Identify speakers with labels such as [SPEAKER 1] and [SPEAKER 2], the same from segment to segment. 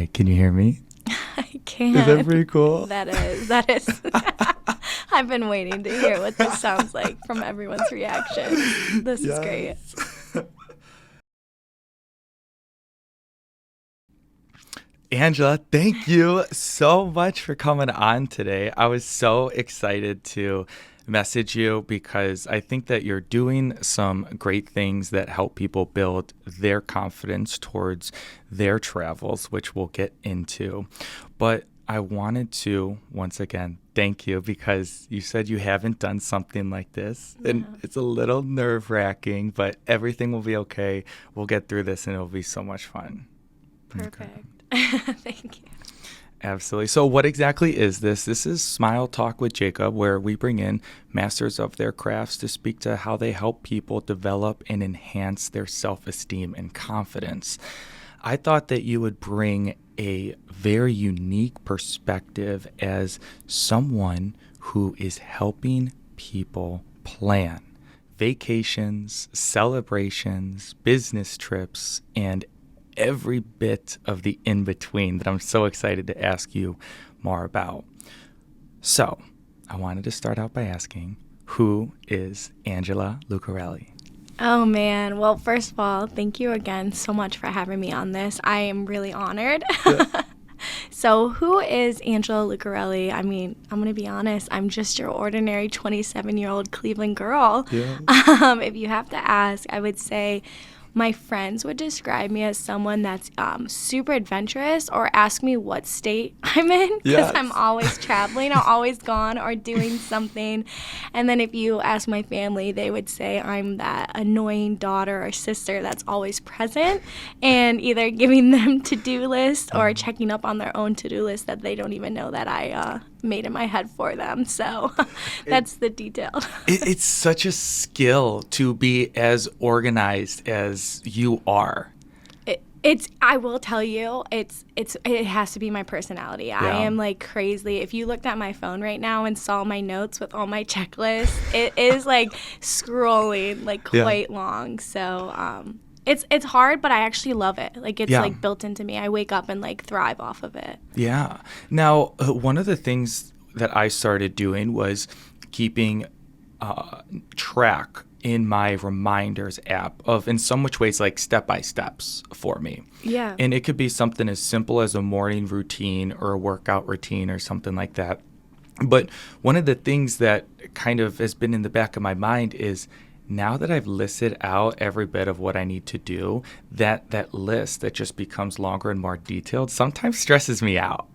[SPEAKER 1] Hi, can you hear me?
[SPEAKER 2] I can.
[SPEAKER 1] Is that pretty cool?
[SPEAKER 2] That is. I've been waiting to hear what this sounds like from everyone's reaction. This is great.
[SPEAKER 1] Angela, thank you so much for coming on today. I was so excited to message you because I think that you're doing some great things that help people build their confidence towards their travels, which we'll get into. But I wanted to, once again, thank you because you said you haven't done something like this. Yeah. And it's a little nerve-wracking, but everything will be okay. We'll get through this and it'll be so much fun.
[SPEAKER 2] Perfect.
[SPEAKER 1] Okay.
[SPEAKER 2] Thank you.
[SPEAKER 1] Absolutely. So what exactly is this? This is Smile Talk with Jacob, where we bring in masters of their crafts to speak to how they help people develop and enhance their self-esteem and confidence. I thought that you would bring a very unique perspective as someone who is helping people plan vacations, celebrations, business trips, and every bit of the in-between that I'm so excited to ask you more about. So I wanted to start out by asking, who is Angela Lucarelli?
[SPEAKER 2] Oh, man. Well, first of all, thank you again so much for having me on this. I am really honored. Yeah. So who is Angela Lucarelli? I mean, I'm going to be honest. I'm just your ordinary 27-year-old Cleveland girl. Yeah. If you have to ask, I would say my friends would describe me as someone that's super adventurous or ask me what state I'm in because I'm always traveling. I'm always gone or doing something. And then if you ask my family, they would say I'm that annoying daughter or sister that's always present and either giving them to-do lists or checking up on their own to-do list that they don't even know that I made in my head for them. So that's the detail.
[SPEAKER 1] It's such a skill to be as organized as you are.
[SPEAKER 2] I will tell you, it has to be my personality. Yeah. I am like crazy. If you looked at my phone right now and saw my notes with all my checklists, it is like scrolling like quite long. So it's hard, but I actually love it. Like it's like built into me. I wake up and like thrive off of it.
[SPEAKER 1] Yeah. Now, one of the things that I started doing was keeping track in my reminders app of, in some which ways, like step-by-steps for me.
[SPEAKER 2] Yeah.
[SPEAKER 1] And it could be something as simple as a morning routine or a workout routine or something like that. But one of the things that kind of has been in the back of my mind is now that I've listed out every bit of what I need to do, that list that just becomes longer and more detailed sometimes stresses me out.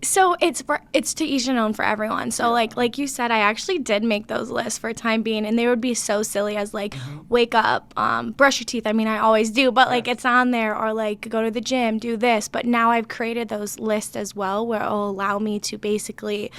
[SPEAKER 2] So it's to each and own for everyone. So like you said, I actually did make those lists for time being, and they would be so silly as like wake up, brush your teeth. I mean, I always do, but like it's on there, or like go to the gym, do this. But now I've created those lists as well, where it'll allow me to basically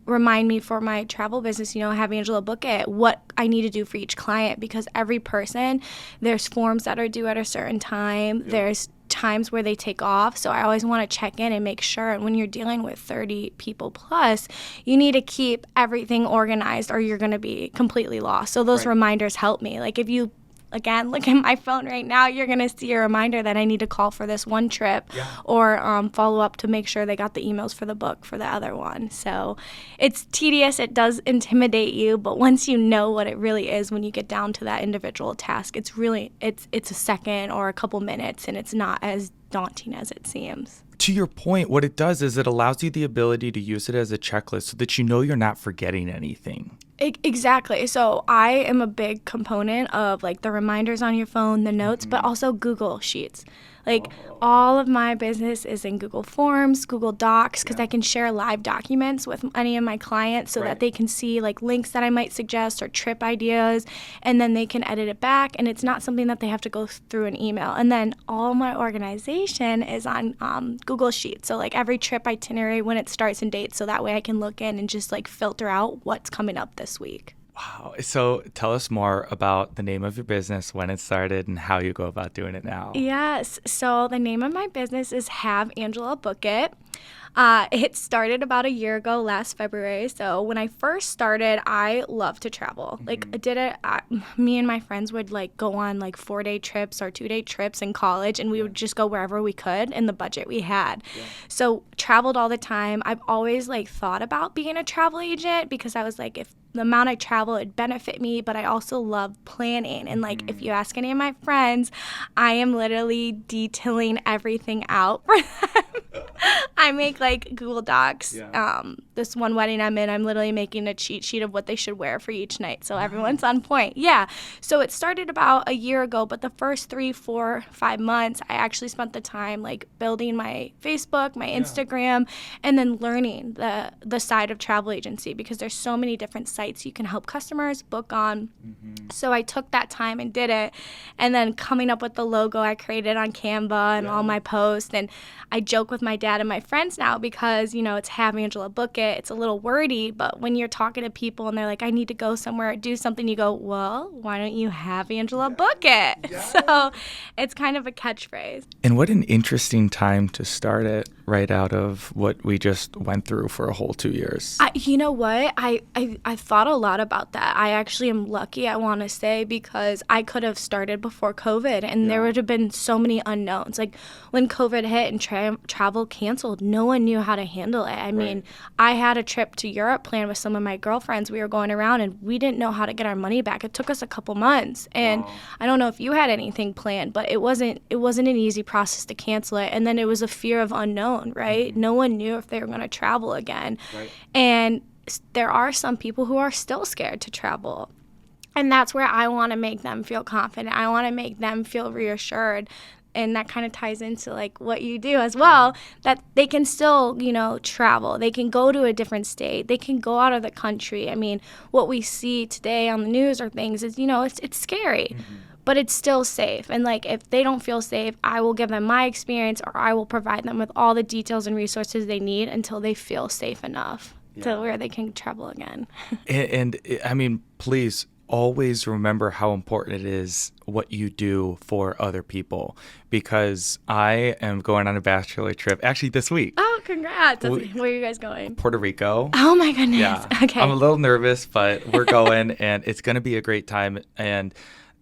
[SPEAKER 2] remind me for my travel business, HaveAngelaBookIt, what I need to do for each client, because every person, there's forms that are due at a certain time. There's times where they take off. So I always want to check in and make sure. And when you're dealing with 30 people plus, you need to keep everything organized or you're going to be completely lost. So those reminders help me. Like if you, again, look at my phone right now, you're going to see a reminder that I need to call for this one trip or follow up to make sure they got the emails for the book for the other one. So it's tedious. It does intimidate you. But once you know what it really is, when you get down to that individual task, it's really, it's a second or a couple minutes, and it's not as daunting as it seems.
[SPEAKER 1] To your point, what it does is it allows you the ability to use it as a checklist so that you know you're not forgetting anything.
[SPEAKER 2] Exactly. So I am a big component of like the reminders on your phone, the notes, but also Google Sheets. Like all of my business is in Google Forms, Google Docs, because I can share live documents with any of my clients so that they can see like links that I might suggest or trip ideas, and then they can edit it back, and it's not something that they have to go through an email. And then all my organization is on Google Sheets. So like every trip itinerary, when it starts and dates, so that way I can look in and just like filter out what's coming up this week.
[SPEAKER 1] Wow. So tell us more about the name of your business, when it started, and how you go about doing it now.
[SPEAKER 2] Yes. So the name of my business is HaveAngelaBookIt. It started about a year ago, last February. So when I first started, I loved to travel. Like I did it. Me and my friends would like go on like 4-day trips or 2-day trips in college, and we would just go wherever we could in the budget we had. So traveled all the time. I've always like thought about being a travel agent because I was like, if the amount I travel, it'd benefit me, but I also love planning. And like, if you ask any of my friends, I am literally detailing everything out for them. I make like Google Docs. This one wedding I'm in, I'm literally making a cheat sheet of what they should wear for each night. So everyone's on point. Yeah. So it started about a year ago, but the first 3, 4, 5 months, I actually spent the time like building my Facebook, my Instagram, and then learning the side of travel agency because there's so many different sites you can help customers book on. So I took that time and did it. And then coming up with the logo I created on Canva and all my posts. And I joke with my dad and my friends now because, you know, it's Have Angela Book It. It's a little wordy, but when you're talking to people and they're like, I need to go somewhere, do something, you go, well, why don't you have Angela book it? So it's kind of a catchphrase.
[SPEAKER 1] And what an interesting time to start it right out of what we just went through for a whole 2 years.
[SPEAKER 2] You know what? I thought a lot about that. I actually am lucky, I want to say, because I could have started before COVID and there would have been so many unknowns. Like when COVID hit and travel canceled, no one knew how to handle it. I mean, I had a trip to Europe planned with some of my girlfriends. We were going around and we didn't know how to get our money back. It took us a couple months. And I don't know if you had anything planned, but it wasn't an easy process to cancel it. And then it was a fear of unknown, right? No one knew if they were going to travel again. And there are some people who are still scared to travel. And that's where I want to make them feel confident. I want to make them feel reassured. And that kind of ties into like what you do as well, that they can still, you know, travel. They can go to a different state. They can go out of the country. I mean, what we see today on the news or things is, you know, it's scary. But it's still safe. And like if they don't feel safe, I will give them my experience or I will provide them with all the details and resources they need until they feel safe enough to where they can travel again.
[SPEAKER 1] And I mean, please always remember how important it is what you do for other people, because I am going on a bachelor trip actually this week.
[SPEAKER 2] Oh, congrats. Where are you guys going?
[SPEAKER 1] Puerto Rico.
[SPEAKER 2] Oh my goodness.
[SPEAKER 1] Yeah.
[SPEAKER 2] Okay.
[SPEAKER 1] I'm a little nervous, but we're going and it's going to be a great time. And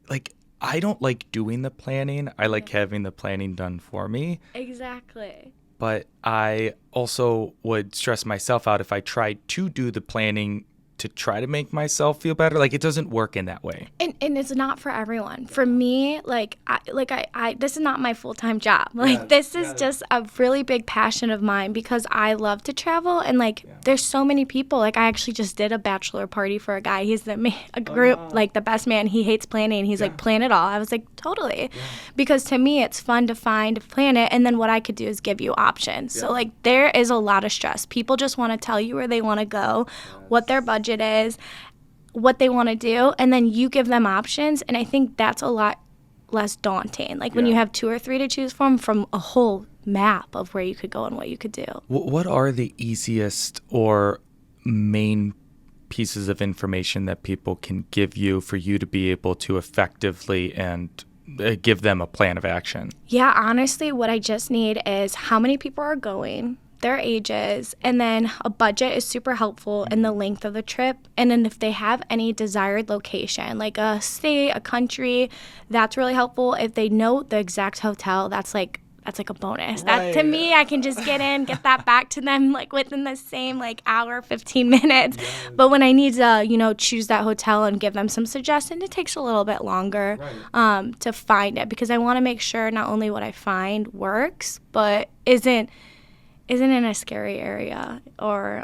[SPEAKER 1] like, I don't like doing the planning. I like having the planning done for me.
[SPEAKER 2] Exactly.
[SPEAKER 1] But I also would stress myself out if I tried to do the planning to try to make myself feel better. Like, it doesn't work in that way.
[SPEAKER 2] And it's not for everyone. For me, I this is not my full-time job. Like, this is just a really big passion of mine because I love to travel. And, like, there's so many people. Like, I actually just did a bachelor party for a guy. He's a group, like, the best man. He hates planning. He's like, plan it all. I was like, totally. Because to me, it's fun to plan it. And then what I could do is give you options. So, like, there is a lot of stress. People just want to tell you where they want to go, what their budget is, what they want to do, and then you give them options. And I think that's a lot less daunting. Like when you have 2 or 3 to choose from a whole map of where you could go and what you could do.
[SPEAKER 1] What are the easiest or main pieces of information that people can give you for you to be able to effectively and give them a plan of action?
[SPEAKER 2] Yeah, honestly, what I just need is how many people are going, their ages, and then a budget is super helpful, and the length of the trip. And then if they have any desired location, like a state, a country, that's really helpful. If they know the exact hotel, that's like a bonus. That to me, I can just get that back to them like within the same like hour, 15 minutes. But when I need to, choose that hotel and give them some suggestions, it takes a little bit longer to find it, because I want to make sure not only what I find works, but isn't in a scary area or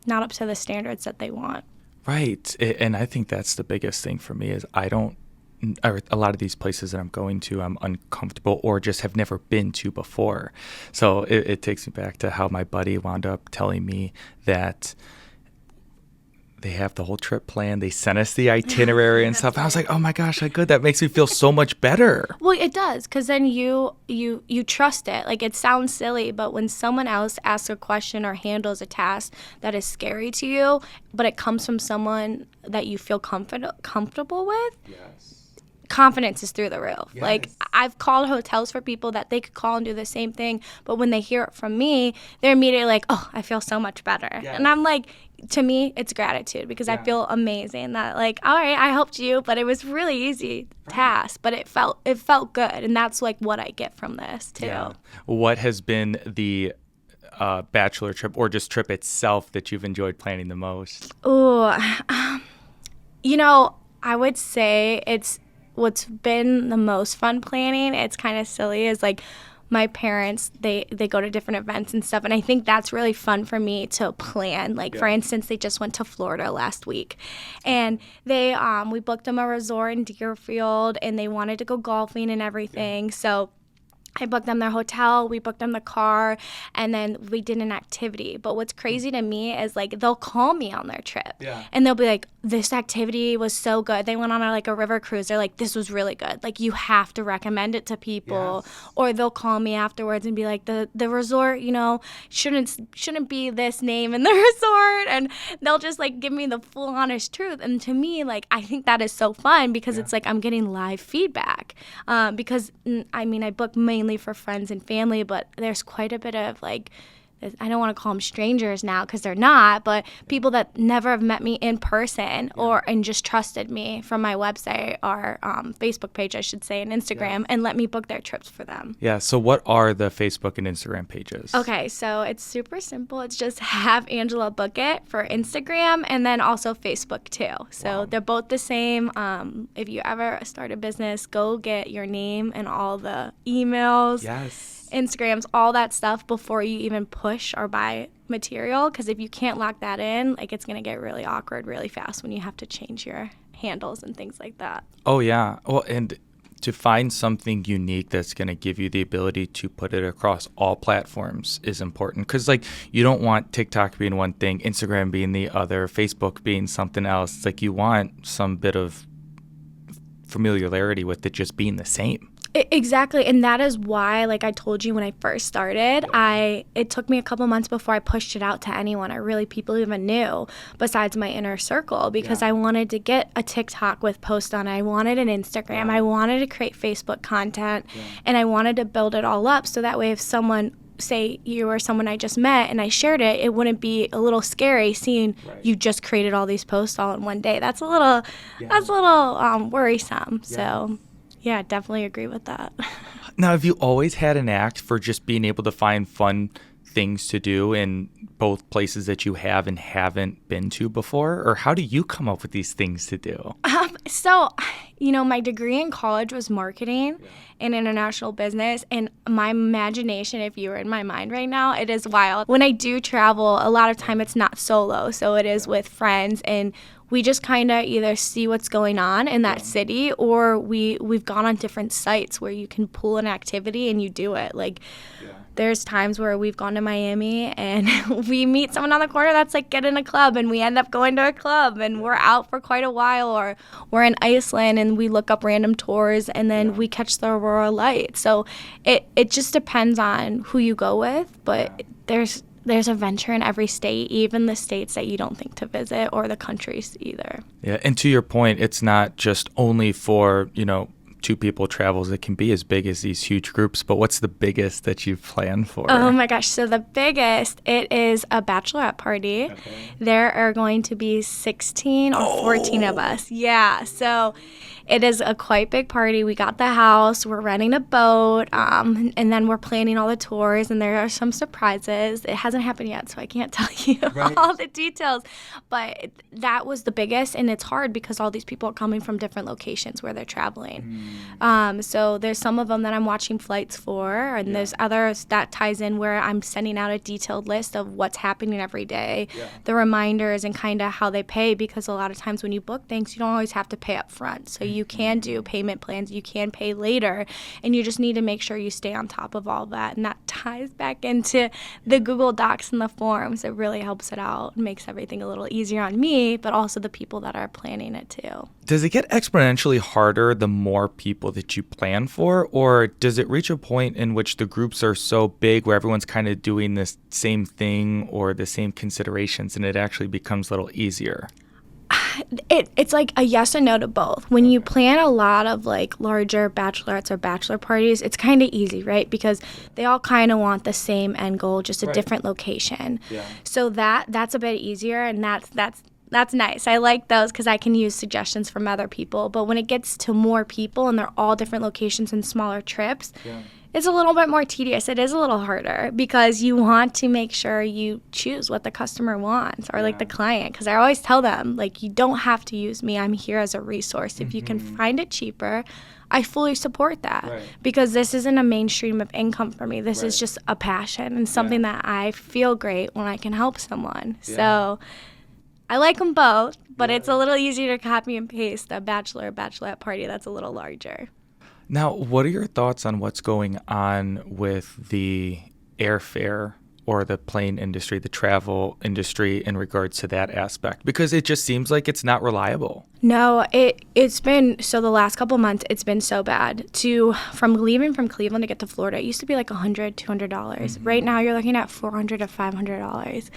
[SPEAKER 2] not up to the standards that they want.
[SPEAKER 1] Right. And I think that's the biggest thing for me is a lot of these places that I'm going to, I'm uncomfortable or just have never been to before. So it takes me back to how my buddy wound up telling me that they have the whole trip planned. They sent us the itinerary and stuff. I was like, oh my gosh, like good. That makes me feel so much better.
[SPEAKER 2] Well, it does, because then you trust it. Like, it sounds silly, but when someone else asks a question or handles a task that is scary to you, but it comes from someone that you feel comfortable with, confidence is through the roof.
[SPEAKER 1] Yes.
[SPEAKER 2] Like, I've called hotels for people that they could call and do the same thing, but when they hear it from me, they're immediately like, oh, I feel so much better.
[SPEAKER 1] Yes.
[SPEAKER 2] And I'm like, to me, it's gratitude, because I feel amazing that, like, all right, I helped you, but it was really easy task, but it felt good, and that's like what I get from this too.
[SPEAKER 1] Yeah. What has been the bachelor trip or just trip itself that you've enjoyed planning the most?
[SPEAKER 2] Oh, I would say it's what's been the most fun planning. It's kind of silly, is like my parents, they go to different events and stuff, and I think that's really fun for me to plan. Like, for instance, they just went to Florida last week, and we booked them a resort in Deerfield, and they wanted to go golfing and everything. So I booked them their hotel, we booked them the car, and then we did an activity. But what's crazy to me is, like, they'll call me on their trip, and they'll be like, this activity was so good. They went on a river cruise. They're like, this was really good. Like, you have to recommend it to people. Yes. Or they'll call me afterwards and be like, the resort, shouldn't be this name in the resort. And they'll just, like, give me the full honest truth. And to me, like, I think that is so fun, because it's like I'm getting live feedback. Because, I book mainly for friends and family, but there's quite a bit of, like, I don't want to call them strangers now, because they're not, but people that never have met me in person and just trusted me from my website or Facebook page, I should say, and Instagram, and let me book their trips for them.
[SPEAKER 1] Yeah. So what are the Facebook and Instagram pages?
[SPEAKER 2] Okay. So it's super simple. It's just HaveAngelaBookIt for Instagram, and then also Facebook too. So they're both the same. If you ever start a business, go get your name and all the emails.
[SPEAKER 1] Yes.
[SPEAKER 2] Instagrams, all that stuff before you even push or buy material, because if you can't lock that in, like, it's going to get really awkward really fast when you have to change your handles and things like that.
[SPEAKER 1] Oh, yeah. Well, and to find something unique that's going to give you the ability to put it across all platforms is important, because, like, you don't want TikTok being one thing, Instagram being the other, Facebook being something else. It's like you want some bit of familiarity with it just being the same.
[SPEAKER 2] Exactly, and that is why, like I told you when I first started, it took me a couple months before I pushed it out to anyone or really people even knew besides my inner circle, because I wanted to get a TikTok with posts on it. I wanted an Instagram. I wanted to create Facebook content, and I wanted to build it all up so that way if someone, say you or someone I just met, and I shared it, it wouldn't be a little scary seeing you just created all these posts all in one day. That's a little worrisome. So yeah, I definitely agree with that.
[SPEAKER 1] Now, have you always had an knack for just being able to find fun things to do in both places that you have and haven't been to before? Or how do you come up with these things to do?
[SPEAKER 2] So, my degree in college was marketing and international business, and my imagination, if you were in my mind right now, it is wild. When I do travel, a lot of time it's not solo, so it is with friends, and we just kind of either see what's going on in that city, or we've gone on different sites where you can pull an activity and you do it. Like, there's times where we've gone to Miami and we meet someone on the corner that's like, get in a club, and we end up going to a club and we're out for quite a while, or we're in Iceland and we look up random tours and then we catch the aurora light. So it just depends on who you go with, but there's adventure in every state, even the states that you don't think to visit, or the countries either.
[SPEAKER 1] Yeah, and to your point, it's not just only for, two people travels. It can be as big as these huge groups, but what's the biggest that you've planned for?
[SPEAKER 2] Oh my gosh, so the biggest, it is a bachelorette party. Okay. There are going to be 16 or 14 of us. Yeah, so it is a quite big party. We got the house, we're renting a boat, and then we're planning all the tours, and there are some surprises. It hasn't happened yet, so I can't tell you all the details, but that was the biggest, and it's hard because all these people are coming from different locations where they're traveling. So there's some of them that I'm watching flights for, and there's others that ties in where I'm sending out a detailed list of what's happening every day, the reminders, and kind of how they pay, because a lot of times when you book things, you don't always have to pay up front. So You can do payment plans. You can pay later. And you just need to make sure you stay on top of all that. And that ties back into the Google Docs and the forms. It really helps it out and makes everything a little easier on me, but also the people that are planning it too.
[SPEAKER 1] Does it get exponentially harder the more people that you plan for, or does it reach a point in which the groups are so big where everyone's kind of doing this same thing or the same considerations and it actually becomes a little easier?
[SPEAKER 2] It's like a yes and no to both. When you plan a lot of like larger bachelorettes or bachelor parties, it's kind of easy, right? Because they all kind of want the same end goal, just a different location. Yeah. So that's a bit easier, and that's nice. I like those because I can use suggestions from other people. But when it gets to more people and they're all different locations and smaller trips, it's a little bit more tedious. It is a little harder because you want to make sure you choose what the customer wants or like the client. Because I always tell them, like, you don't have to use me. I'm here as a resource. If you can find it cheaper, I fully support that because this isn't a mainstream of income for me. This is just a passion and something that I feel great when I can help someone. So I like them both, but it's a little easier to copy and paste a bachelor or bachelorette party that's a little larger.
[SPEAKER 1] Now, what are your thoughts on what's going on with the airfare or the plane industry, the travel industry in regards to that aspect? Because it just seems like it's not reliable.
[SPEAKER 2] No, it's been, so the last couple months, it's been so bad. From leaving from Cleveland to get to Florida, it used to be like $100, $200. Right now, you're looking at $400 to $500.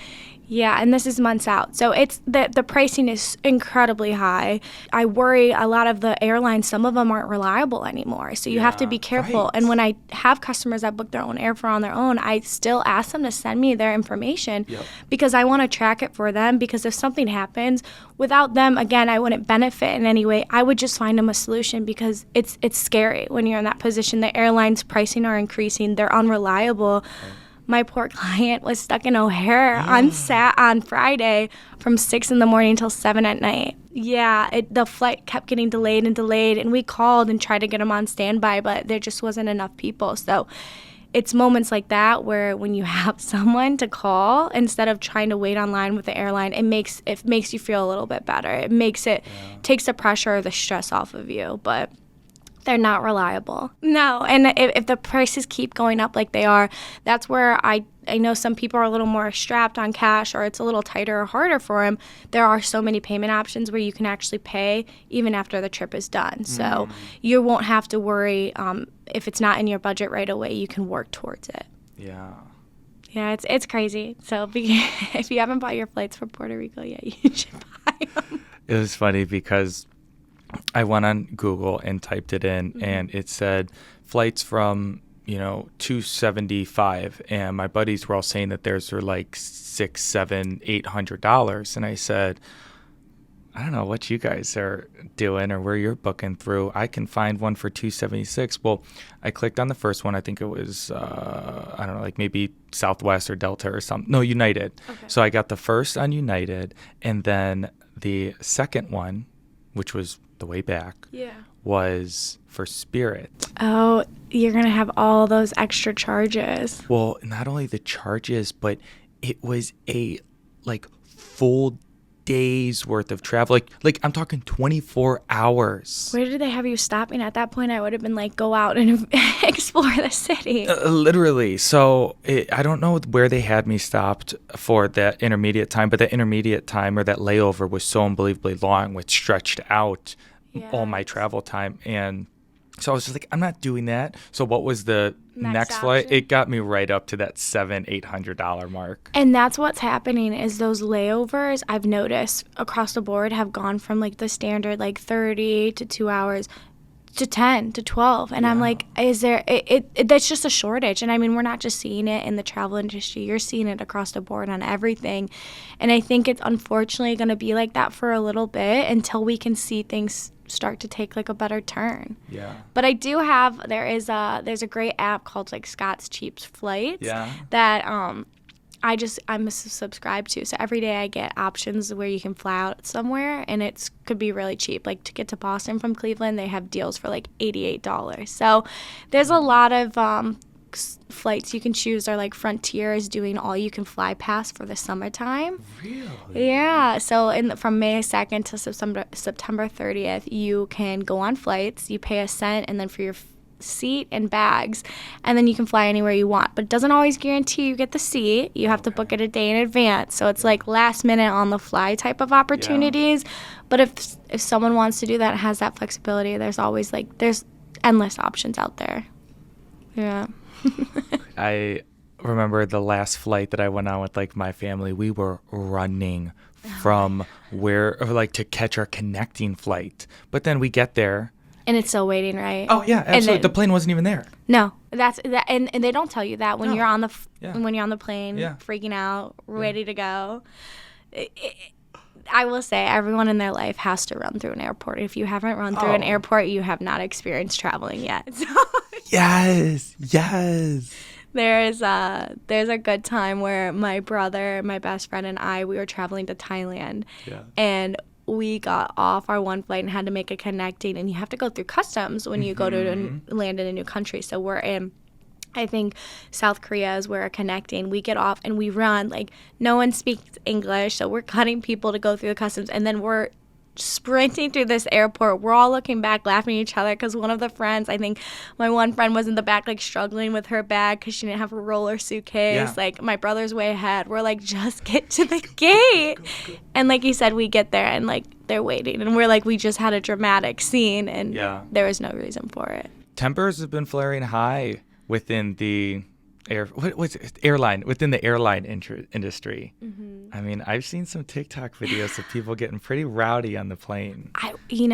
[SPEAKER 2] Yeah, and this is months out. So it's the pricing is incredibly high. I worry a lot of the airlines, some of them aren't reliable anymore. So you have to be careful. And when I have customers that book their own airfare on their own, I still ask them to send me their information because I want to track it for them. Because if something happens, without them, again, I wouldn't benefit in any way. I would just find them a solution because it's scary when you're in that position. The airlines' pricing are increasing. They're unreliable. My poor client was stuck in O'Hare on Friday from 6 in the morning till 7 at night. Yeah, the flight kept getting delayed, and we called and tried to get them on standby, but there just wasn't enough people. So it's moments like that where when you have someone to call instead of trying to wait online with the airline, it makes you feel a little bit better. It takes the pressure or the stress off of you, but they're not reliable. No, and if the prices keep going up like they are, that's where I know some people are a little more strapped on cash or it's a little tighter or harder for them. There are so many payment options where you can actually pay even after the trip is done. So you won't have to worry if it's not in your budget right away, you can work towards it.
[SPEAKER 1] Yeah.
[SPEAKER 2] Yeah, it's crazy. So if you haven't bought your flights for Puerto Rico yet, you should buy them.
[SPEAKER 1] It was funny because I went on Google and typed it in, and it said flights from, $275, and my buddies were all saying that theirs were like $600, $700, $800, and I said, I don't know what you guys are doing or where you're booking through. I can find one for $276. Well, I clicked on the first one. I think it was, I don't know, like maybe Southwest or Delta or something. No, United. Okay. So I got the first on United, and then the second one, which was the way back, was for Spirit. Oh,
[SPEAKER 2] you're going to have all those extra charges.
[SPEAKER 1] Well, not only the charges, but it was a full day's worth of travel. Like I'm talking 24 hours.
[SPEAKER 2] Where did they have you stopping? At that point, I would have been like, go out and explore the city.
[SPEAKER 1] Literally. So I don't know where they had me stopped for that intermediate time, but that intermediate time or that layover was so unbelievably long, which stretched out all my travel time. And so I was just like, I'm not doing that. So what was the next flight? It got me right up to that $700-$800 mark.
[SPEAKER 2] And that's what's happening is those layovers, I've noticed across the board, have gone from like the standard 30 to 2 hours to 10 to 12. And I'm like, is there that's just a shortage. And I mean, we're not just seeing it in the travel industry. You're seeing it across the board on everything. And I think it's unfortunately going to be like that for a little bit until we can see things start to take a better turn. Yeah. But I do have, there's a great app called Scott's Cheap Flights that I'm subscribed to. So every day I get options where you can fly out somewhere, and it could be really cheap. Like to get to Boston from Cleveland, they have deals for $88. So there's a lot of flights you can choose are like Frontier is doing all you can fly pass for the summertime.
[SPEAKER 1] Really?
[SPEAKER 2] Yeah. So from May 2nd to September 30th, you can go on flights. You pay a cent, and then for your seat and bags, and then you can fly anywhere you want. But it doesn't always guarantee you get the seat. You have to book it a day in advance. So it's like last minute on the fly type of opportunities. Yeah. But if someone wants to do that, has that flexibility, there's always there's endless options out there. Yeah.
[SPEAKER 1] I remember the last flight that I went on with like my family, we were running from to catch our connecting flight. But then we get there.
[SPEAKER 2] And it's still waiting, right?
[SPEAKER 1] Oh yeah, absolutely. The plane wasn't even there.
[SPEAKER 2] No, that's that, and they don't tell you that when you're on the when you're on the plane,
[SPEAKER 1] Yeah.
[SPEAKER 2] freaking out, ready to go. I will say, everyone in their life has to run through an airport. If you haven't run through an airport, you have not experienced traveling yet. So
[SPEAKER 1] Yes.
[SPEAKER 2] there's a good time where my brother, my best friend, and we were traveling to Thailand, and we got off our one flight and had to make a connecting, and you have to go through customs when you go to land in a new country. So we're in, I think, South Korea is where we're connecting. We get off and we run, like no one speaks English, so we're cutting people to go through the customs, and then we're sprinting through this airport. We're all looking back, laughing at each other, because one of the friends, I think my one friend was in the back, like struggling with her bag because she didn't have a roller suitcase.
[SPEAKER 1] Yeah.
[SPEAKER 2] Like my brother's way ahead. We're like, just get to the gate. Go. And like you said, we get there and like they're waiting, and we're like, we just had a dramatic scene, and there was no reason for it.
[SPEAKER 1] Tempers have been flaring high within the airline industry. I mean, I've seen some TikTok videos of people getting pretty rowdy on the plane.
[SPEAKER 2] In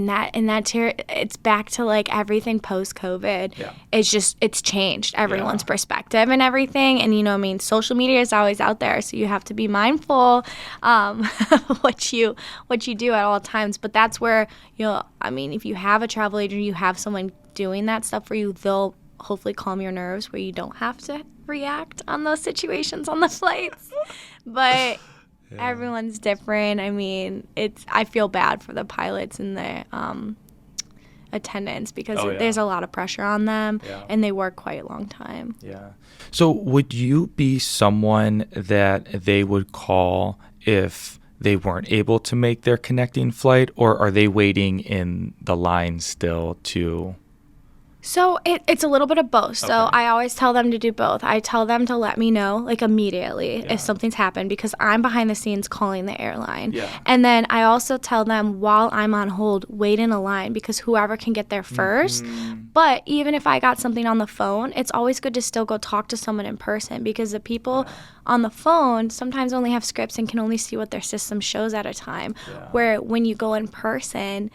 [SPEAKER 2] that tier, it's back to like everything post-COVID. Yeah. It's changed everyone's perspective and everything. And social media is always out there, so you have to be mindful what you do at all times. But that's where if you have a travel agent, you have someone doing that stuff for you, they'll hopefully calm your nerves where you don't have to react on those situations on the flights. But everyone's different. I mean, I feel bad for the pilots and the attendants, because there's a lot of pressure on them, and they work quite a long time.
[SPEAKER 1] Yeah. So would you be someone that they would call if they weren't able to make their connecting flight, or are they waiting in the line still to...
[SPEAKER 2] So it's a little bit of both. So I always tell them to do both. I tell them to let me know, like, immediately if something's happened, because I'm behind the scenes calling the airline. Yeah. And then I also tell them, while I'm on hold, wait in a line, because whoever can get there first. But even if I got something on the phone, it's always good to still go talk to someone in person, because the people on the phone sometimes only have scripts and can only see what their system shows at a time. Yeah. Where when you go in person,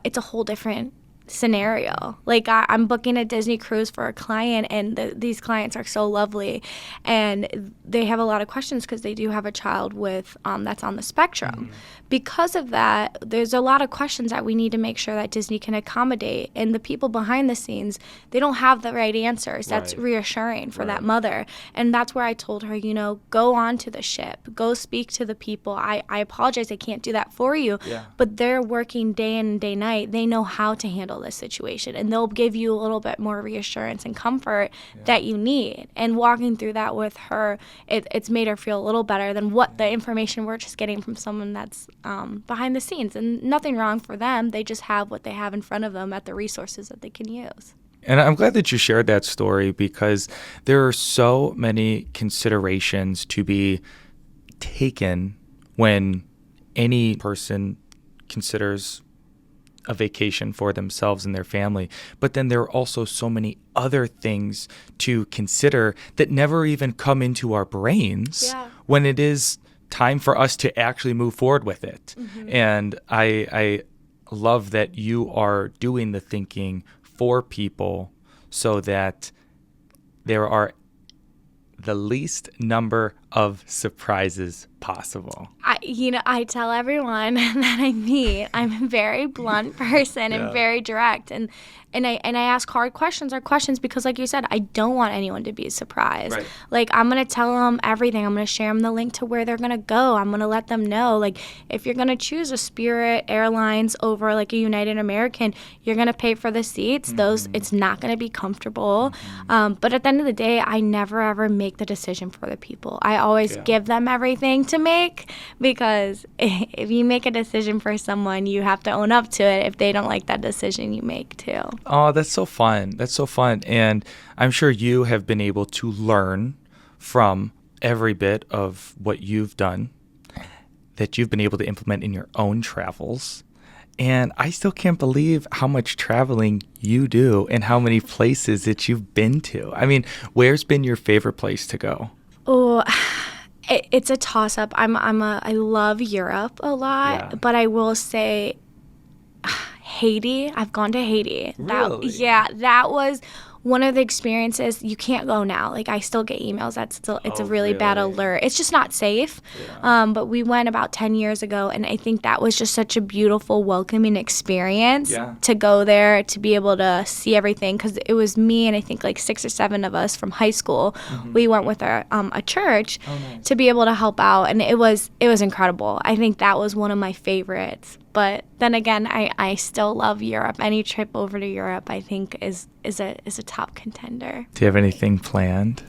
[SPEAKER 2] it's a whole different scenario. Like I'm booking a Disney cruise for a client, and these clients are so lovely, and they have a lot of questions because they do have a child with that's on the spectrum. Because of that, there's a lot of questions that we need to make sure that Disney can accommodate, and the people behind the scenes, they don't have the right answers. That's reassuring for that mother, and that's where I told her, go on to the ship, go speak to the people. I apologize, I can't do that for you, but they're working day in and day night. They know how to handle this situation, and they'll give you a little bit more reassurance and comfort that you need. And walking through that with her, it's made her feel a little better than what the information we're just getting from someone that's behind the scenes. And nothing wrong for them, they just have what they have in front of them at the resources that they can use.
[SPEAKER 1] And I'm glad that you shared that story, because there are so many considerations to be taken when any person considers a vacation for themselves and their family. But then there are also so many other things to consider that never even come into our brains when it is time for us to actually move forward with it. And I love that you are doing the thinking for people so that there are the least number of surprises possible?
[SPEAKER 2] I tell everyone that I meet, I'm a very blunt person and very direct, and I ask hard questions because, like you said, I don't want anyone to be surprised.
[SPEAKER 1] Right.
[SPEAKER 2] Like, I'm gonna tell them everything. I'm gonna share them the link to where they're gonna go. I'm gonna let them know, like, if you're gonna choose a Spirit Airlines over like a United American, you're gonna pay for the seats. Those, it's not gonna be comfortable. But at the end of the day, I never ever make the decision for the people. I always give them everything to make, because if you make a decision for someone, you have to own up to it if they don't like that decision you make too.
[SPEAKER 1] Oh, that's so fun. That's so fun. And I'm sure you have been able to learn from every bit of what you've done that you've been able to implement in your own travels. And I still can't believe how much traveling you do and how many places that you've been to. I mean, where's been your favorite place to go?
[SPEAKER 2] Oh, it's a toss-up. I love Europe a lot, but I will say Haiti. I've gone to Haiti.
[SPEAKER 1] Really?
[SPEAKER 2] That was one of the experiences. You can't go now. Like, I still get emails. It's a really bad alert. It's just not safe. But we went about 10 years ago, and I think that was just such a beautiful, welcoming experience to go there, to be able to see everything. Because it was me and I think like 6 or 7 of us from high school. We went with a church to be able to help out, and it was incredible. I think that was one of my favorites. But then again, I still love Europe. Any trip over to Europe, I think, is a top contender.
[SPEAKER 1] Do you have anything planned?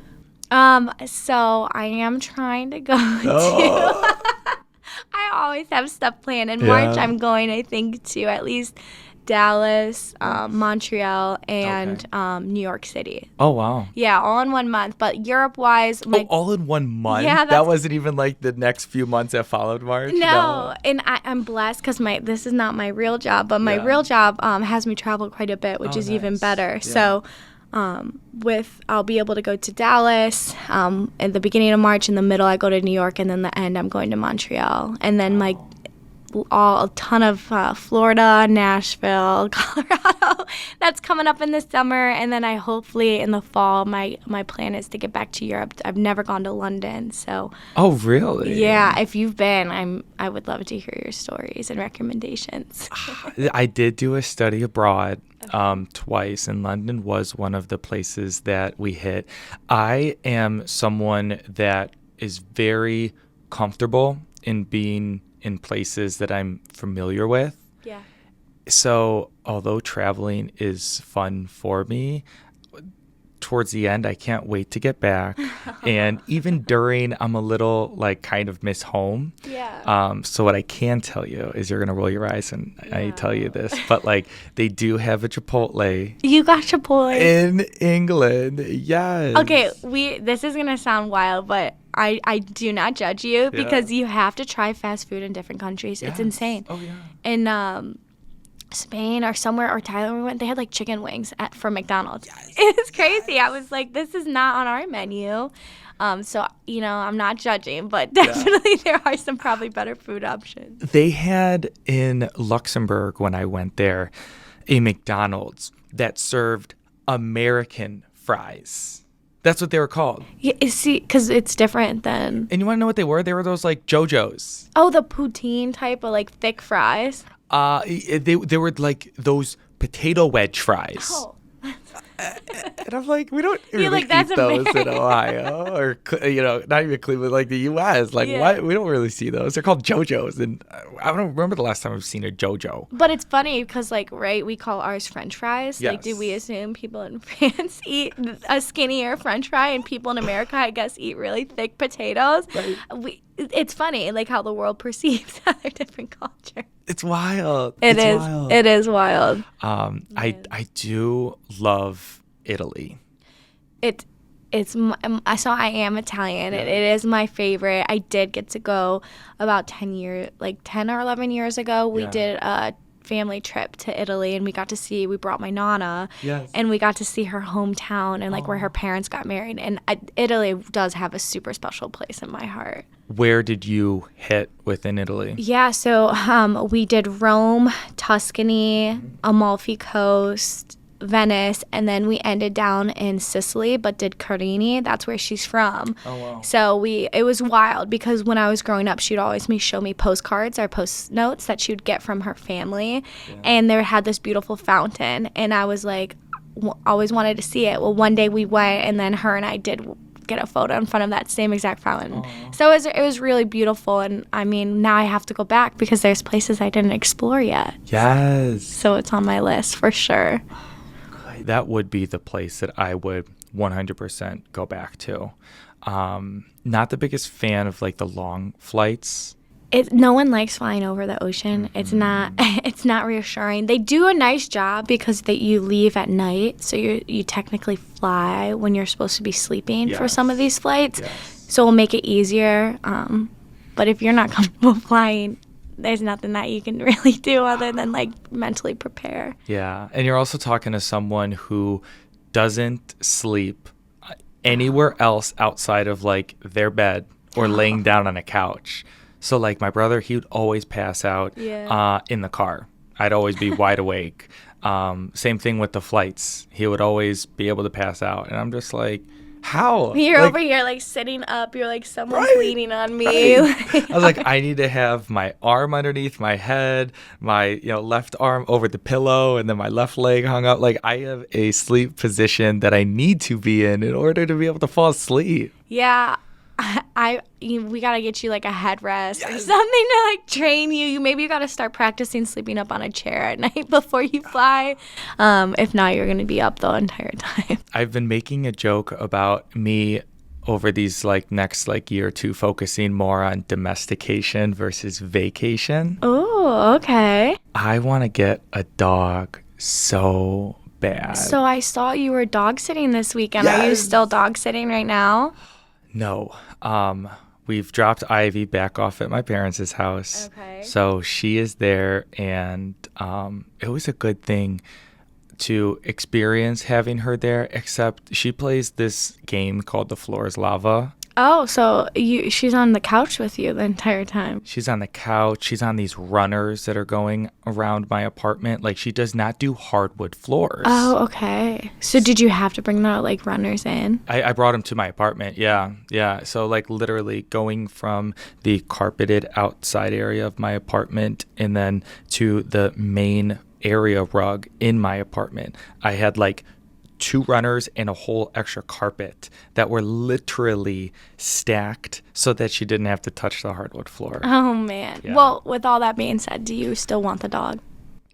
[SPEAKER 2] So I am trying to go to. I always have stuff planned. In March, I'm going, I think, to at least Dallas, Montreal, and New York City.
[SPEAKER 1] Oh, wow.
[SPEAKER 2] Yeah, all in 1 month. But Europe-wise...
[SPEAKER 1] all in 1 month?
[SPEAKER 2] Yeah,
[SPEAKER 1] that wasn't even like the next few months that followed March?
[SPEAKER 2] No. And I'm blessed because this is not my real job, but my real job has me travel quite a bit, which is even better. Yeah. So I'll be able to go to Dallas at the beginning of March. In the middle, I go to New York, and then the end, I'm going to Montreal. And then a ton of Florida, Nashville, Colorado. That's coming up in the summer, and then I hopefully in the fall. My plan is to get back to Europe. I've never gone to London, so.
[SPEAKER 1] Oh, really?
[SPEAKER 2] Yeah, if you've been, I would love to hear your stories and recommendations.
[SPEAKER 1] I did do a study abroad twice, and London was one of the places that we hit. I am someone that is very comfortable in being in places that I'm familiar with. Yeah. So although traveling is fun for me, towards the end, I can't wait to get back. And even during, I'm a little like kind of miss home. Yeah. So what I can tell you is you're going to roll your eyes and I tell you this, but like they do have a Chipotle.
[SPEAKER 2] You got Chipotle?
[SPEAKER 1] In England. Yes.
[SPEAKER 2] Okay. This is going to sound wild, but I do not judge you because you have to try fast food in different countries. Yes. It's insane. Oh, yeah. In Spain or somewhere, or Thailand we went, they had like chicken wings from McDonald's. Yes. It was crazy. I was like, this is not on our menu. So, I'm not judging, but definitely there are some probably better food options.
[SPEAKER 1] They had in Luxembourg, when I went there, a McDonald's that served American fries. That's what they were called.
[SPEAKER 2] Yeah, see, because it's different than...
[SPEAKER 1] And you want to know what they were? They were those like JoJo's.
[SPEAKER 2] Oh, the poutine type of like thick fries?
[SPEAKER 1] They were like those potato wedge fries. Oh. And I'm like, we don't really eat those in Ohio or, not even Cleveland, like the U.S. Like, why? We don't really see those. They're called JoJo's. And I don't remember the last time I've seen a JoJo.
[SPEAKER 2] But it's funny because, we call ours French fries. Yes. Like, do we assume people in France eat a skinnier French fry and people in America, I guess, eat really thick potatoes? Right. It's funny, like, how the world perceives other different cultures.
[SPEAKER 1] It's wild.
[SPEAKER 2] It is wild.
[SPEAKER 1] I do love Italy.
[SPEAKER 2] So I am Italian. It is my favorite. I did get to go about 10 or 11 years ago. We did a family trip to Italy, and we brought my Nana, and we got to see her hometown and where her parents got married. And Italy does have a super special place in my heart.
[SPEAKER 1] Where did you hit within Italy?
[SPEAKER 2] Yeah, so we did Rome, Tuscany, Amalfi Coast, Venice, and then we ended down in Sicily, but did Kurating. That's where she's from.
[SPEAKER 1] Oh, wow.
[SPEAKER 2] So it was wild because when I was growing up, she'd always show me postcards or post notes that she would get from her family, and they had this beautiful fountain, and I was like, always wanted to see it. Well, one day we went, and then her and I did get a photo in front of that same exact fountain. Aww. So it was really beautiful, and I mean, now I have to go back because there's places I didn't explore yet.
[SPEAKER 1] Yes.
[SPEAKER 2] So it's on my list for sure.
[SPEAKER 1] That would be the place that I would 100% go back to. Not the biggest fan of like the long flights.
[SPEAKER 2] No one likes flying over the ocean. It's not reassuring. They do a nice job because you leave at night, so you technically fly when you're supposed to be sleeping for some of these flights. Yes. So it'll make it easier. But if you're not comfortable flying, there's nothing that you can really do other than like mentally prepare.
[SPEAKER 1] Yeah, and you're also talking to someone who doesn't sleep anywhere else outside of like their bed or laying down on a couch. So, like, my brother, he would always pass out in the car. I'd always be wide awake. Same thing with the flights. He would always be able to pass out. And I'm just like, how?
[SPEAKER 2] You're
[SPEAKER 1] like,
[SPEAKER 2] over here, like, sitting up. You're like, someone's leaning on me.
[SPEAKER 1] Right. I was like, I need to have my arm underneath my head, my left arm over the pillow, and then my left leg hung up. Like, I have a sleep position that I need to be in order to be able to fall asleep.
[SPEAKER 2] Yeah. We gotta get you like a headrest or something to like train you. Maybe you gotta start practicing sleeping up on a chair at night before you fly. If not, you're gonna be up the entire time.
[SPEAKER 1] I've been making a joke about me over these like next like year or two focusing more on domestication versus vacation.
[SPEAKER 2] Oh, okay.
[SPEAKER 1] I want to get a dog so bad.
[SPEAKER 2] So I saw you were dog sitting this weekend. Yes. Are you still dog sitting right now?
[SPEAKER 1] No. We've dropped Ivy back off at my parents' house. Okay. So she is there, and it was a good thing to experience having her there, except she plays this game called The Floor is Lava. Oh, so
[SPEAKER 2] she's on the couch with you the entire time.
[SPEAKER 1] She's on the couch. She's on these runners that are going around my apartment. Like, she does not do hardwood floors.
[SPEAKER 2] Oh, okay. So did you have to bring the, like, runners in?
[SPEAKER 1] I brought them to my apartment, yeah. So, like, literally going from the carpeted outside area of my apartment and then to the main area rug in my apartment. I had, like, 2 runners and a whole extra carpet that were literally stacked so that she didn't have to touch the hardwood floor.
[SPEAKER 2] Oh, man. Yeah. Well, with all that being said, do you still want the dog?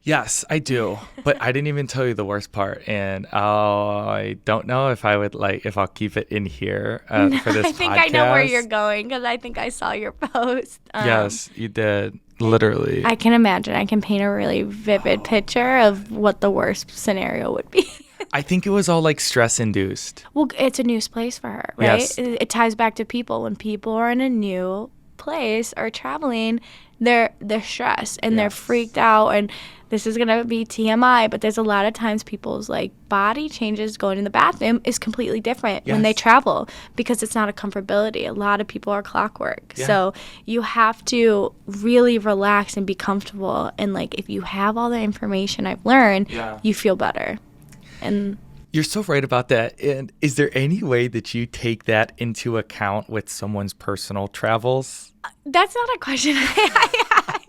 [SPEAKER 1] Yes, I do. But I didn't even tell you the worst part. And I don't know if I'll keep it in here for this podcast.
[SPEAKER 2] I think I know where you're going because I think I saw your post.
[SPEAKER 1] Yes, you did. Literally.
[SPEAKER 2] I can imagine. I can paint a really vivid picture of what the worst scenario would be.
[SPEAKER 1] I think it was all like stress induced.
[SPEAKER 2] Well, it's a new place for her, right?
[SPEAKER 1] Yes.
[SPEAKER 2] It ties back to people. When people are in a new place or traveling, they're stressed and they're freaked out. And this is gonna be TMI, but there's a lot of times people's like body changes. Going in the bathroom is completely different when they travel because it's not a comfortability. A lot of people are clockwork, so you have to really relax and be comfortable. And like if you have all the information I've learned, you feel better. And
[SPEAKER 1] you're so right about that. And is there any way that you take that into account with someone's personal travels?
[SPEAKER 2] That's not a question I had.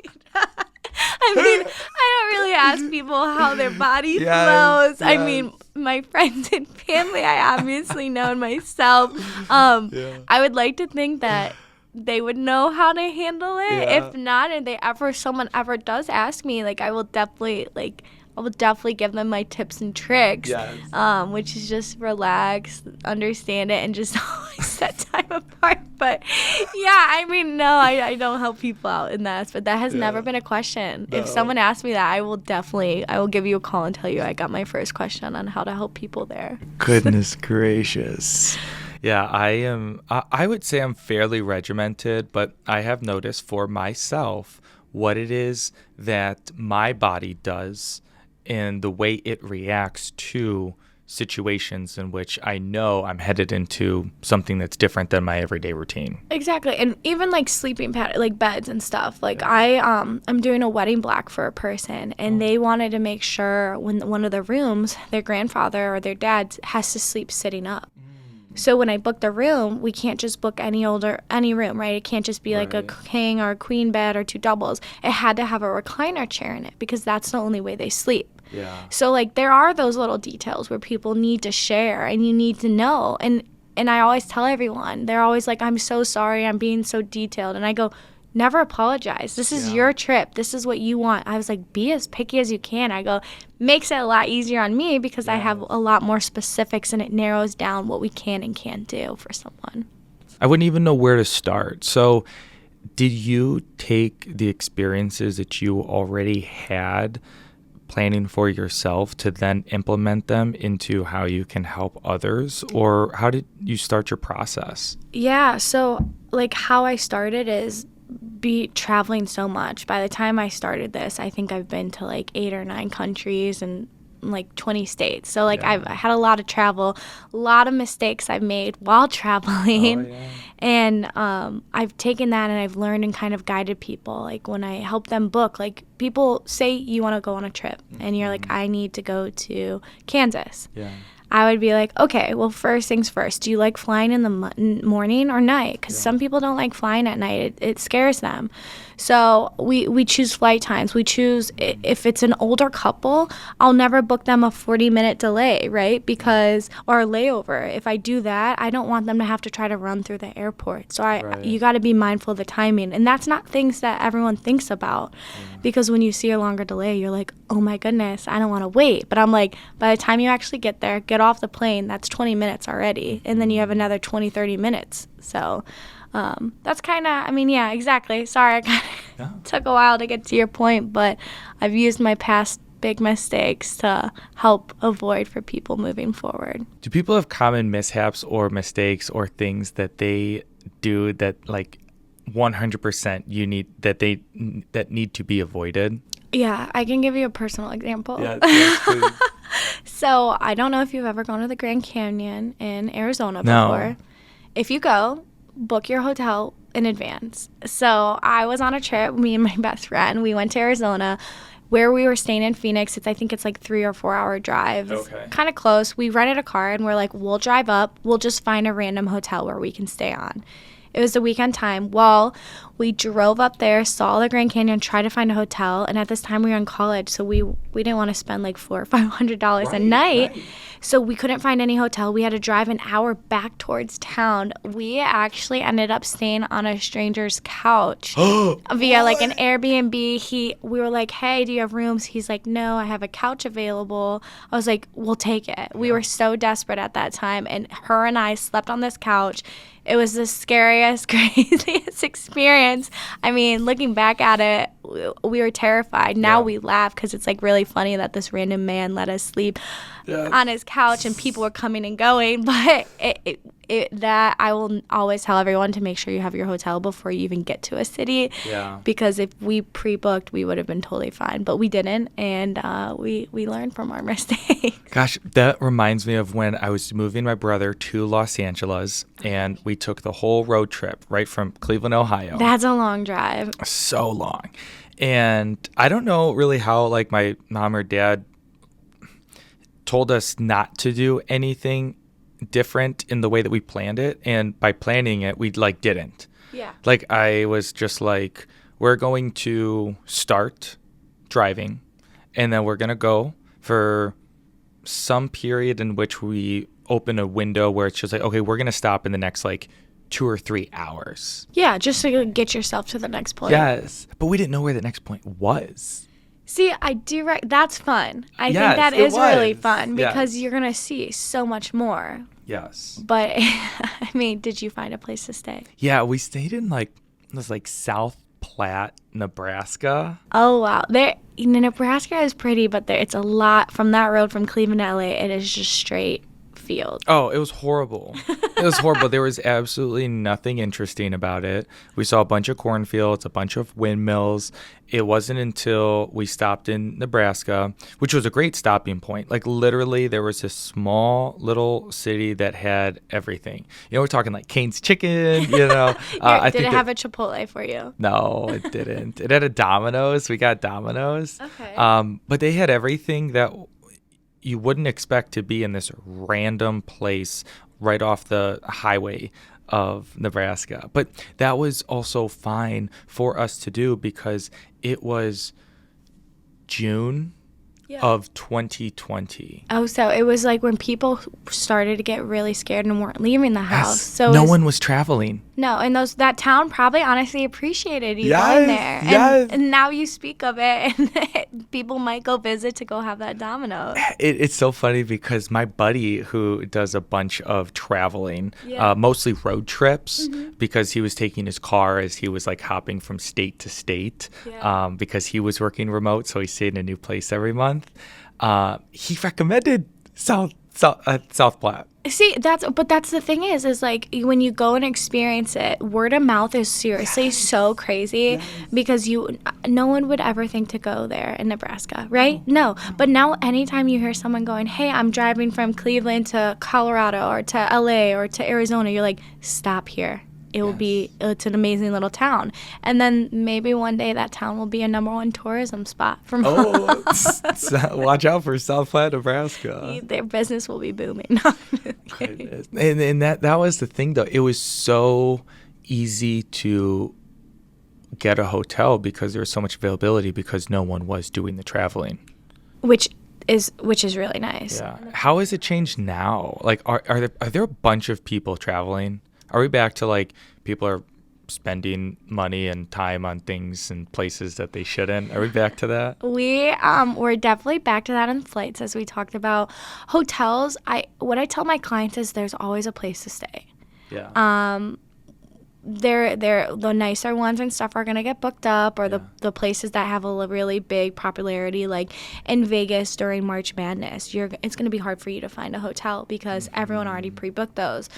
[SPEAKER 2] I mean, I don't really ask people how their body flows. Yes. I mean, my friends and family, I obviously know myself. I would like to think that they would know how to handle it. If not, and someone ever does ask me, like I will definitely give them my tips and tricks, which is just relax, understand it, and just always set time apart. But I mean, no, I don't help people out in that aspect. That has never been a question. No. If someone asks me that, I will give you a call and tell you I got my first question on how to help people there.
[SPEAKER 1] Goodness gracious. Yeah, I would say I'm fairly regimented, but I have noticed for myself what it is that my body does and the way it reacts to situations in which I know I'm headed into something that's different than my everyday routine.
[SPEAKER 2] Exactly. And even like sleeping like beds and stuff. Like I'm doing a wedding block for a person, and they wanted to make sure when one of the rooms, their grandfather or their dad has to sleep sitting up. So when I book the room, we can't just book any room, right? It can't just be like a king or a queen bed or 2 doubles. It had to have a recliner chair in it because that's the only way they sleep.
[SPEAKER 1] Yeah.
[SPEAKER 2] So like there are those little details where people need to share and you need to know. And I always tell everyone, they're always like, I'm so sorry, I'm being so detailed. And I go, never apologize. This is your trip. This is what you want. I was like, be as picky as you can. I go, makes it a lot easier on me because I have a lot more specifics and it narrows down what we can and can't do for someone.
[SPEAKER 1] I wouldn't even know where to start. So did you take the experiences that you already had planning for yourself to then implement them into how you can help others? Or how did you start your process?
[SPEAKER 2] Yeah, so like how I started is be traveling so much. By the time I started this, I think I've been to like 8 or 9 countries and like 20 states. So like I've had a lot of travel, a lot of mistakes I've made while traveling. And I've taken that and I've learned and kind of guided people. Like when I help them book, like people say you want to go on a trip and you're like, I need to go to Kansas. I would be like, okay, well, first things first, do you like flying in the morning or night? Because some people don't like flying at night. It scares them. So we choose flight times. We choose, if it's an older couple, I'll never book them a 40-minute delay, right? Or a layover. If I do that, I don't want them to have to try to run through the airport. So you got to be mindful of the timing. And that's not things that everyone thinks about. Because when you see a longer delay, you're like, oh my goodness, I don't want to wait. But I'm like, by the time you actually get there, get off the plane, that's 20 minutes already. And then you have another 20, 30 minutes. So that's kind of, yeah, exactly. Sorry, I kind of took a while to get to your point, but I've used my past big mistakes to help avoid for people moving forward.
[SPEAKER 1] Do people have common mishaps or mistakes or things that they do that like 100% that need to be avoided?
[SPEAKER 2] Yeah, I can give you a personal example.
[SPEAKER 1] Please.
[SPEAKER 2] So I don't know if you've ever gone to the Grand Canyon in Arizona before. If you go, book your hotel in advance. So I was on a trip, me and my best friend. We went to Arizona. Where we were staying in Phoenix, I think it's like 3 or 4 hour drive. Okay. Kind of close. We rented a car and we're like, we'll drive up. We'll just find a random hotel where we can stay on. It was the weekend time. Well, we drove up there, saw the Grand Canyon, tried to find a hotel, and at this time we were in college, so we didn't want to spend like $400 or $500 a night. Right. So we couldn't find any hotel. We had to drive an hour back towards town. We actually ended up staying on a stranger's couch via like an Airbnb. We were like, hey, do you have rooms? He's like, no, I have a couch available. I was like, we'll take it. We were so desperate at that time, and her and I slept on this couch. It was the scariest, craziest experience. Looking back at it, we were terrified. Now we laugh because it's like really funny that this random man let us sleep on his couch and people were coming and going. But that I will always tell everyone to make sure you have your hotel before you even get to a city. Yeah. Because if we pre-booked, we would have been totally fine. But we didn't, and we learned from our mistakes.
[SPEAKER 1] Gosh, that reminds me of when I was moving my brother to Los Angeles, and we took the whole road trip right from Cleveland, Ohio.
[SPEAKER 2] That's a long drive.
[SPEAKER 1] So long. And I don't know really how like my mom or dad told us not to do anything different in the way that we planned it, and by planning it we like didn't. Like I was just like, we're going to start driving and then we're gonna go for some period in which we open a window where it's just like, okay, we're gonna stop in the next like 2 or 3 hours.
[SPEAKER 2] Yeah, just so you get yourself to the next point.
[SPEAKER 1] Yes, but we didn't know where the next point was.
[SPEAKER 2] See, I do. That's fun. I think that is really fun because you're gonna see so much more.
[SPEAKER 1] Yes.
[SPEAKER 2] But did you find a place to stay?
[SPEAKER 1] Yeah, we stayed in South Platte, Nebraska.
[SPEAKER 2] Oh wow, Nebraska is pretty, but it's a lot from that road from Cleveland to LA. It is just straight field.
[SPEAKER 1] Oh, it was horrible. It was horrible. There was absolutely nothing interesting about it. We saw a bunch of cornfields, a bunch of windmills. It wasn't until we stopped in Nebraska, which was a great stopping point. Like literally there was this small little city that had everything. We're talking like Cane's Chicken,
[SPEAKER 2] Did it have a Chipotle for you?
[SPEAKER 1] No, it didn't. It had a Domino's. We got Domino's.
[SPEAKER 2] Okay.
[SPEAKER 1] But they had everything that you wouldn't expect to be in this random place right off the highway of Nebraska. But that was also fine for us to do because it was June of 2020.
[SPEAKER 2] Oh, so it was like when people started to get really scared and weren't leaving the house.
[SPEAKER 1] Yes.
[SPEAKER 2] So
[SPEAKER 1] no one was traveling.
[SPEAKER 2] No, and that town probably honestly appreciated you going there.
[SPEAKER 1] Yes.
[SPEAKER 2] And now you speak of it, and people might go visit to go have that Domino's.
[SPEAKER 1] It's so funny because my buddy who does a bunch of traveling, mostly road trips, because he was taking his car as he was like hopping from state to state, because he was working remote, so he stayed in a new place every month. He recommended South Platte.
[SPEAKER 2] See, that's the thing is like when you go and experience it, word of mouth is seriously so crazy because no one would ever think to go there in Nebraska, right? No. But now anytime you hear someone going, hey, I'm driving from Cleveland to Colorado or to LA or to Arizona, you're like, stop here. It will be, it's an amazing little town. And then maybe one day that town will be a #1 tourism spot for
[SPEAKER 1] watch out for South Platte, Nebraska.
[SPEAKER 2] Their business will be booming.
[SPEAKER 1] And that was the thing, though. It was so easy to get a hotel because there was so much availability because no one was doing the traveling.
[SPEAKER 2] Which is really nice.
[SPEAKER 1] Yeah. How has it changed now? Like, are there a bunch of people traveling? Are we back to like people are spending money and time on things and places that they shouldn't? Are we back to that?
[SPEAKER 2] We're definitely back to that in flights, as we talked about. Hotels, what I tell my clients is there's always a place to stay.
[SPEAKER 1] Yeah.
[SPEAKER 2] They're the nicer ones and stuff are gonna get booked up, or the places that have a really big popularity, like in Vegas during March Madness. It's gonna be hard for you to find a hotel because everyone already pre-booked those.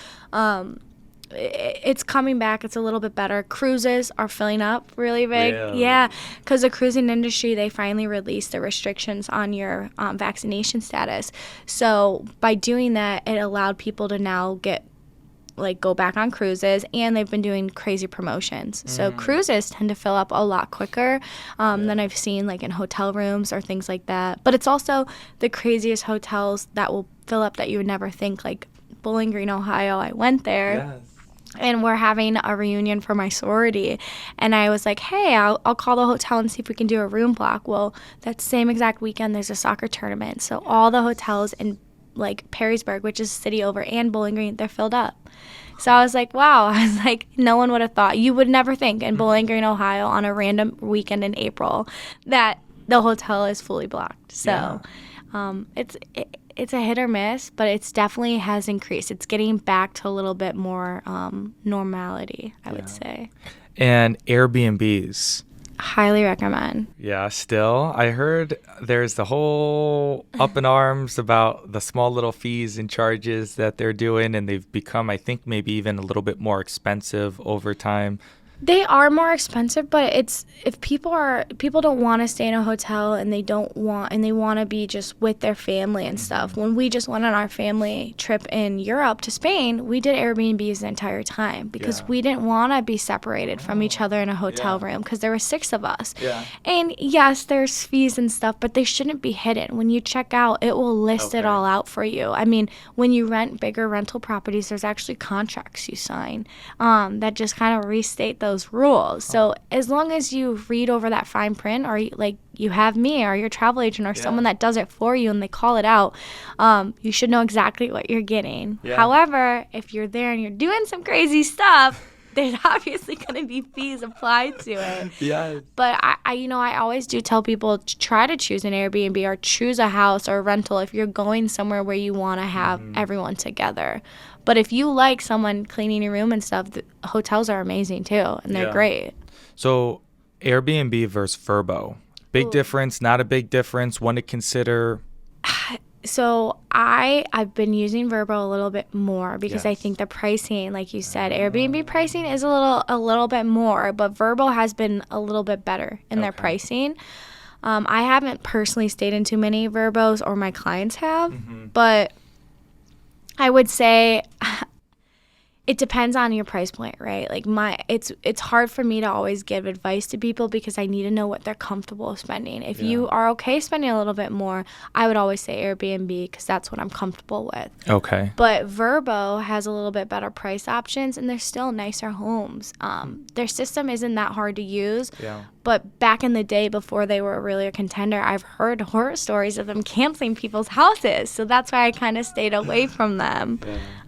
[SPEAKER 2] It's coming back. It's a little bit better. Cruises are filling up really big.
[SPEAKER 1] Really?
[SPEAKER 2] Yeah, because the cruising industry, they finally released the restrictions on your vaccination status. So by doing that, it allowed people to now go back on cruises, and they've been doing crazy promotions. So cruises tend to fill up a lot quicker than I've seen like in hotel rooms or things like that. But it's also the craziest hotels that will fill up that you would never think, like Bowling Green, Ohio. I went there.
[SPEAKER 1] Yes.
[SPEAKER 2] And we're having a reunion for my sorority. And I was like, hey, I'll call the hotel and see if we can do a room block. Well, that same exact weekend, there's a soccer tournament. So all the hotels in like Perrysburg, which is a city over, and Bowling Green, they're filled up. So I was like, wow. I was like, no one would have thought. You would never think in Bowling Green, Ohio, on a random weekend in April that the hotel is fully blocked. So it's a hit or miss, but it's definitely has increased. It's getting back to a little bit more normality, I would say.
[SPEAKER 1] And Airbnbs.
[SPEAKER 2] Highly recommend.
[SPEAKER 1] Yeah, still. I heard there's the whole up in arms about the small little fees and charges that they're doing, and they've become, I think, maybe even a little bit more expensive over time.
[SPEAKER 2] They are more expensive, but it's if people don't want to stay in a hotel and they want to be just with their family and stuff. When we just went on our family trip in Europe to Spain, we did Airbnbs the entire time because we didn't want to be separated from each other in a hotel room because there were 6 of us. Yeah. And yes, there's fees and stuff, but they shouldn't be hidden. When you check out, it will list it all out for you. I mean, when you rent bigger rental properties, there's actually contracts you sign that just kind of restate those rules. So as long as you read over that fine print, or you have me or your travel agent or someone that does it for you and they call it out, you should know exactly what you're getting. However, if you're there and you're doing some crazy stuff, there's obviously going to be fees applied to it. But I always do tell people to try to choose an Airbnb or choose a house or a rental if you're going somewhere where you want to have everyone together. But if you like someone cleaning your room and stuff, the hotels are amazing too, and they're great.
[SPEAKER 1] So Airbnb versus VRBO. Big difference, not a big difference, one to consider?
[SPEAKER 2] So I've been using VRBO a little bit more because I think the pricing, like you said, Airbnb pricing is a little bit more, but VRBO has been a little bit better in their pricing. I haven't personally stayed in too many VRBOs, or my clients have, but I would say it depends on your price point, right? Like it's hard for me to always give advice to people because I need to know what they're comfortable spending. If you are okay spending a little bit more, I would always say Airbnb because that's what I'm comfortable with.
[SPEAKER 1] Okay.
[SPEAKER 2] But VRBO has a little bit better price options, and they're still nicer homes. Their system isn't that hard to use.
[SPEAKER 1] Yeah.
[SPEAKER 2] But back in the day, before they were really a contender, I've heard horror stories of them canceling people's houses. So that's why I kind of stayed away from them.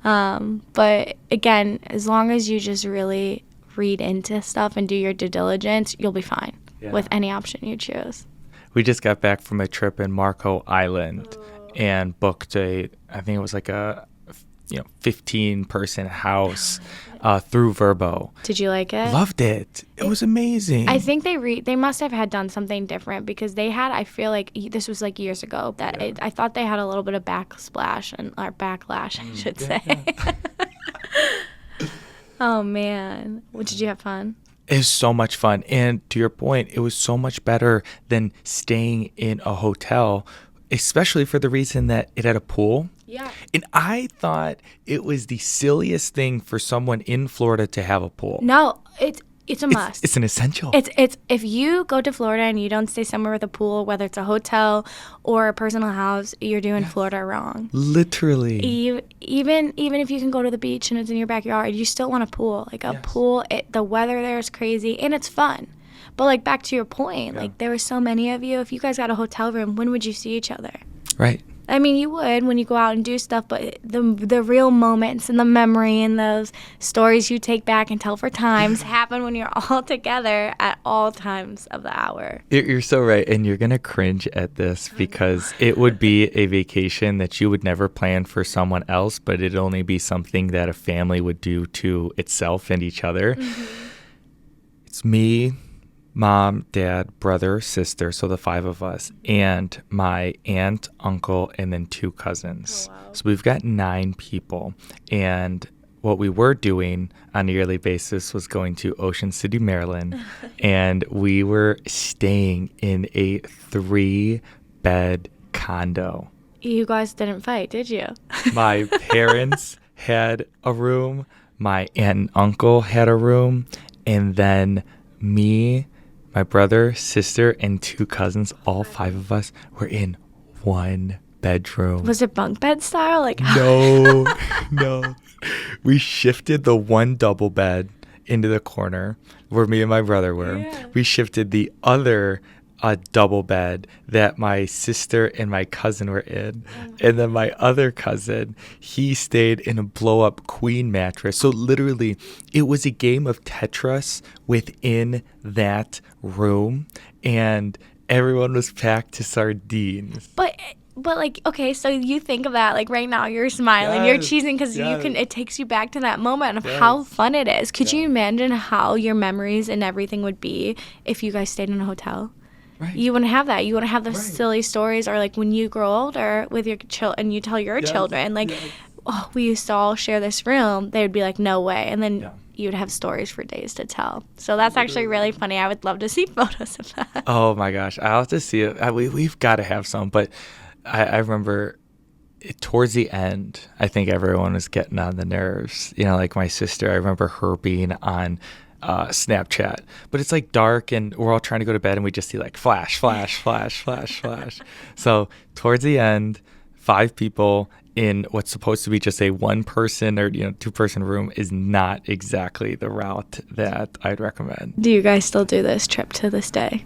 [SPEAKER 2] But again, as long as you just really read into stuff and do your due diligence, you'll be fine with any option you choose.
[SPEAKER 1] We just got back from a trip in Marco Island and booked I think it was like a 15-person house through VRBO.
[SPEAKER 2] Did you like it?
[SPEAKER 1] Loved it. It was amazing.
[SPEAKER 2] I think they must have had done something different because they had, I feel like this was like years ago, that I thought they had a little bit of backlash, I should say. Oh, man. Did you have fun?
[SPEAKER 1] It was so much fun. And to your point, it was so much better than staying in a hotel, especially for the reason that it had a pool.
[SPEAKER 2] Yeah.
[SPEAKER 1] And I thought it was the silliest thing for someone in Florida to have a pool.
[SPEAKER 2] No, it's a must.
[SPEAKER 1] It's an essential.
[SPEAKER 2] It's if you go to Florida and you don't stay somewhere with a pool, whether it's a hotel or a personal house, you're doing Florida wrong.
[SPEAKER 1] Literally.
[SPEAKER 2] Even if you can go to the beach and it's in your backyard, you still want a pool. Like a pool, the weather there is crazy and it's fun. But like back to your point, like there were so many of you. If you guys got a hotel room, when would you see each other?
[SPEAKER 1] Right.
[SPEAKER 2] I mean, you would when you go out and do stuff, but the real moments and the memory and those stories you take back and tell for times happen when you're all together at all times of the hour.
[SPEAKER 1] You're so right. And you're going to cringe at this because it would be a vacation that you would never plan for someone else, but it'd only be something that a family would do to itself and each other. It's me, mom, dad, brother, sister, so the 5 of us, and my aunt, uncle, and then 2 cousins. Oh, wow. So we've got 9 people. And what we were doing on a yearly basis was going to Ocean City, Maryland, and we were staying in a 3-bed condo.
[SPEAKER 2] You guys didn't fight, did you?
[SPEAKER 1] My parents had a room, my aunt and uncle had a room, and then me, my brother, sister, and 2 cousins, all 5 of us, were in 1 bedroom.
[SPEAKER 2] Was it bunk bed style? Like
[SPEAKER 1] No. We shifted the 1 double bed into the corner where me and my brother were. Yeah. We shifted the other double bed that my sister and my cousin were in. And then my other cousin, he stayed in a blow-up queen mattress. So literally, it was a game of Tetris within that room, and everyone was packed to sardines.
[SPEAKER 2] But like, okay, so you think of that, like right now you're smiling, you're cheesing because it takes you back to that moment of how fun it is. Could you imagine how your memories and everything would be if you guys stayed in a hotel? Right. You wouldn't have that. You wouldn't have the silly stories, or like when you grow older with your and you tell your children, like, oh, we used to all share this room. They would be like, no way. And then you'd have stories for days to tell. So that's actually really funny. I would love to see photos of that.
[SPEAKER 1] Oh my gosh. I'll have to see it. We've got to have some. But I remember towards the end, I think everyone was getting on the nerves. You know, like my sister, I remember her being on Snapchat, but it's like dark and we're all trying to go to bed and we just see like flash. So towards the end, 5 people in what's supposed to be just a 1-person or 2-person room is not exactly the route that I'd recommend.
[SPEAKER 2] Do you guys still do this trip to this day?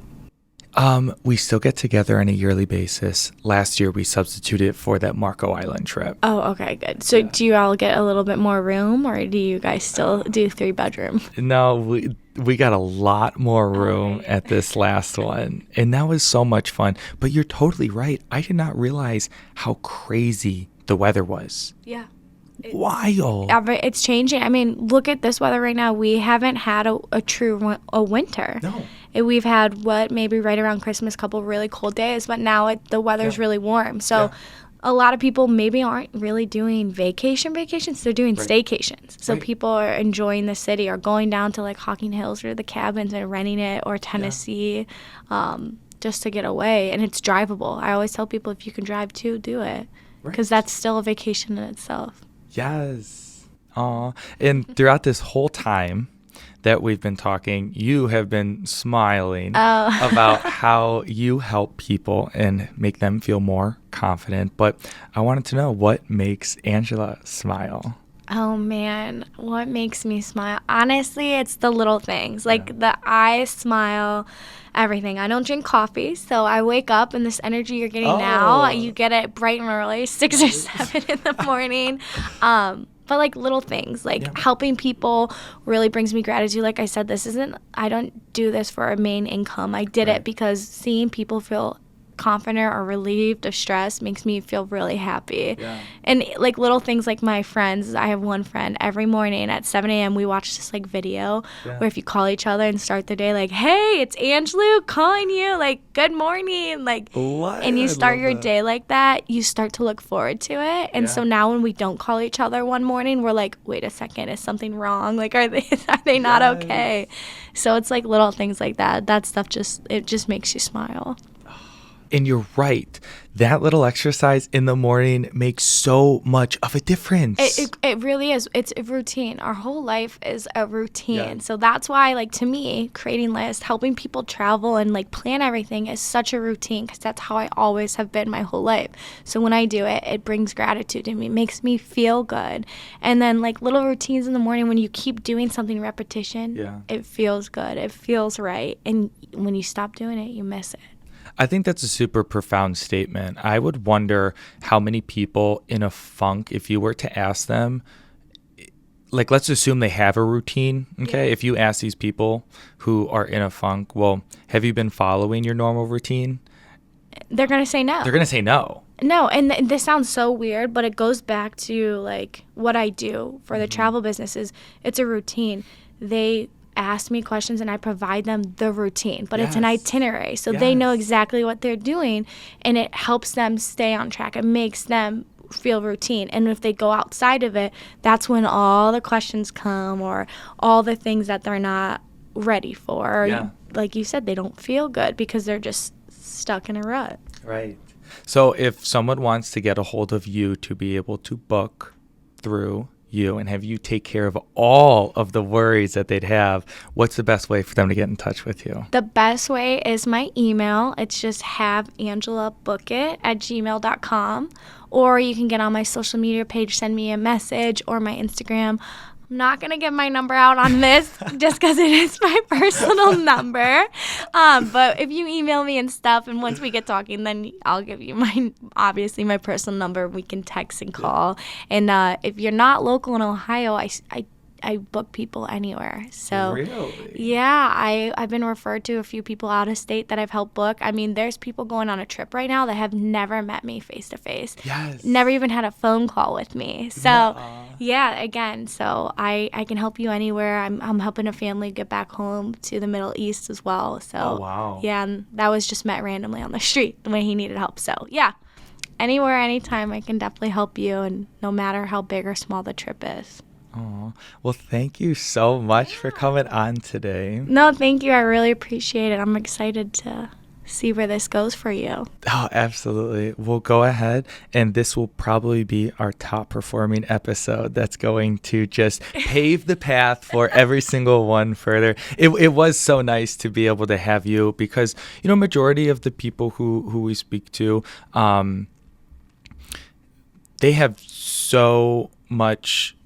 [SPEAKER 1] We still get together on a yearly basis. Last year, we substituted for that Marco Island trip.
[SPEAKER 2] Oh, okay, good. So do you all get a little bit more room, or do you guys still do 3-bedroom?
[SPEAKER 1] No, we got a lot more room at this last one, and that was so much fun. But you're totally right. I did not realize how crazy the weather was.
[SPEAKER 2] Yeah.
[SPEAKER 1] Wild.
[SPEAKER 2] It's changing. I mean, look at this weather right now. We haven't had a true winter.
[SPEAKER 1] No.
[SPEAKER 2] We've had maybe right around Christmas, a couple really cold days, but now the weather's really warm. So a lot of people maybe aren't really doing vacations, they're doing staycations. So people are enjoying the city or going down to like Hocking Hills or the cabins and renting it, or Tennessee, just to get away. And it's drivable. I always tell people, if you can drive too, do it, because that's still a vacation in itself.
[SPEAKER 1] Yes. Aw. And throughout this whole time that we've been talking, you have been smiling about how you help people and make them feel more confident. But I wanted to know, what makes Angela smile?
[SPEAKER 2] Oh, man, what makes me smile? Honestly, it's the little things. Like the eye smile, everything. I don't drink coffee, so I wake up and this energy you're getting now, you get it bright and early, 6 or 7 in the morning. But like little things, like helping people really brings me gratitude. Like I said, I don't do this for a main income. I did it because seeing people feel confident or relieved of stress makes me feel really happy. And like little things, like my friends, I have one friend, every morning at 7 a.m. we watch this like video where if you call each other and start the day like, hey, it's Angela calling you, like, good morning, like, and you start your day like that, you start to look forward to it. And so now when we don't call each other one morning, we're like, wait a second, is something wrong? Like, are they not okay? So it's like little things like that stuff it just makes you smile.
[SPEAKER 1] And you're right. That little exercise in the morning makes so much of a difference.
[SPEAKER 2] It really is. It's a routine. Our whole life is a routine. So that's why, like, to me, creating lists, helping people travel and, like, plan everything is such a routine, because that's how I always have been my whole life. So when I do it, it brings gratitude to me. It makes me feel good. And then, like, little routines in the morning, when you keep doing something repetition, it feels good. It feels right. And when you stop doing it, you miss it.
[SPEAKER 1] I think that's a super profound statement. I would wonder how many people in a funk, if you were to ask them, like, let's assume they have a routine, okay? If you ask these people who are in a funk, well, have you been following your normal routine?
[SPEAKER 2] They're going to say no.
[SPEAKER 1] They're going to say no.
[SPEAKER 2] No, and this sounds so weird, but it goes back to, like, what I do for the travel businesses. It's a routine. They ask me questions and I provide them the routine, but it's an itinerary, so they know exactly what they're doing, and it helps them stay on track. It makes them feel routine. And if they go outside of it, that's when all the questions come, or all the things that they're not ready for, or like you said, they don't feel good because they're just stuck in a rut.
[SPEAKER 1] Right. So if someone wants to get a hold of you to be able to book through you and have you take care of all of the worries that they'd have, what's the best way for them to get in touch with you?
[SPEAKER 2] The best way is my email. It's just HaveAngelaBookIt@gmail.com, or you can get on my social media page, send me a message, or my Instagram. I'm not going to give my number out on this just because it is my personal number. But if you email me and stuff, and once we get talking, then I'll give you obviously my personal number. We can text and call. And if you're not local in Ohio, I book people anywhere. So I've been referred to a few people out of state that I've helped book. I mean, there's people going on a trip right now that have never met me face to face. Never even had a phone call with me. So so I can help you anywhere. I'm helping a family get back home to the Middle East as well. So and that was just met randomly on the street when he needed help. So anywhere, anytime, I can definitely help you, and no matter how big or small the trip is.
[SPEAKER 1] Oh, well, thank you so much for coming on today.
[SPEAKER 2] No, thank you. I really appreciate it. I'm excited to see where this goes for you.
[SPEAKER 1] Oh, absolutely. We'll go ahead, and this will probably be our top performing episode that's going to just pave the path for every single one further. It was so nice to be able to have you, because, you know, majority of the people who we speak to, they have so much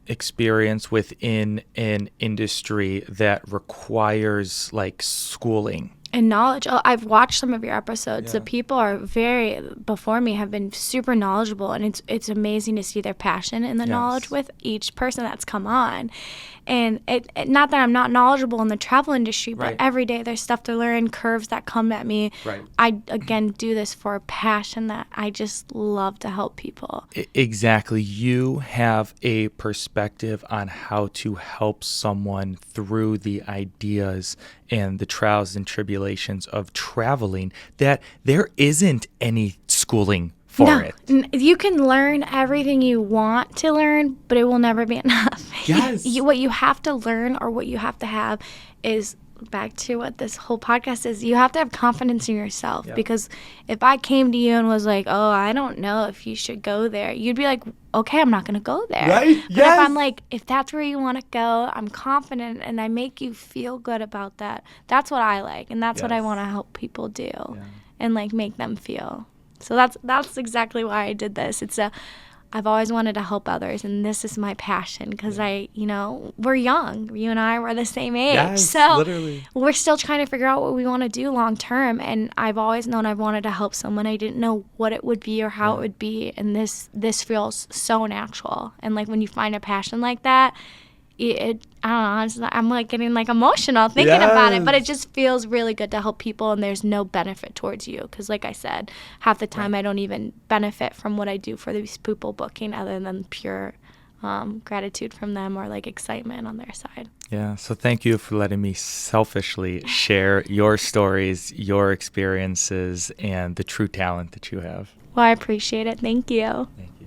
[SPEAKER 1] experience within an industry that requires like schooling
[SPEAKER 2] and knowledge. I've watched some of your episodes. The people are before me have been super knowledgeable, and it's amazing to see their passion and the knowledge with each person that's come on. And it not that I'm not knowledgeable in the travel industry, but every day there's stuff to learn, curves that come at me. I, again, do this for a passion that I just love to help people.
[SPEAKER 1] Exactly. You have a perspective on how to help someone through the ideas and the trials and tribulations of traveling that there isn't any schooling for it.
[SPEAKER 2] You can learn everything you want to learn, but it will never be enough.
[SPEAKER 1] Yes.
[SPEAKER 2] What you have to learn or what you have to have is back to what this whole podcast is. You have to have confidence in yourself.
[SPEAKER 1] Yep.
[SPEAKER 2] Because if I came to you and was like, oh, I don't know if you should go there, you'd be like, okay, I'm not going to go there.
[SPEAKER 1] Right?
[SPEAKER 2] But
[SPEAKER 1] Yes.
[SPEAKER 2] if I'm like, if that's where you want to go, I'm confident and I make you feel good about that. That's what I like. And that's what I
[SPEAKER 1] Yes.
[SPEAKER 2] want to help people do
[SPEAKER 1] Yeah.
[SPEAKER 2] and like make them feel. So that's exactly why I did this. I've always wanted to help others, and this is my passion because we're young. You and I were the same age.
[SPEAKER 1] Yes,
[SPEAKER 2] so
[SPEAKER 1] literally.
[SPEAKER 2] we're still trying to figure out what we want to do long term, and I've always known I've wanted to help someone. I didn't know what it would be or how it would be, and this feels so natural. And like when you find a passion like that, I don't know, I'm like getting like emotional thinking about it, but it just feels really good to help people, and there's no benefit towards you because like I said, half the time I don't even benefit from what I do for these people booking other than pure gratitude from them or like excitement on their side.
[SPEAKER 1] Yeah, so thank you for letting me selfishly share your stories, your experiences, and the true talent that you have.
[SPEAKER 2] Well, I appreciate it. Thank you.
[SPEAKER 1] Thank you.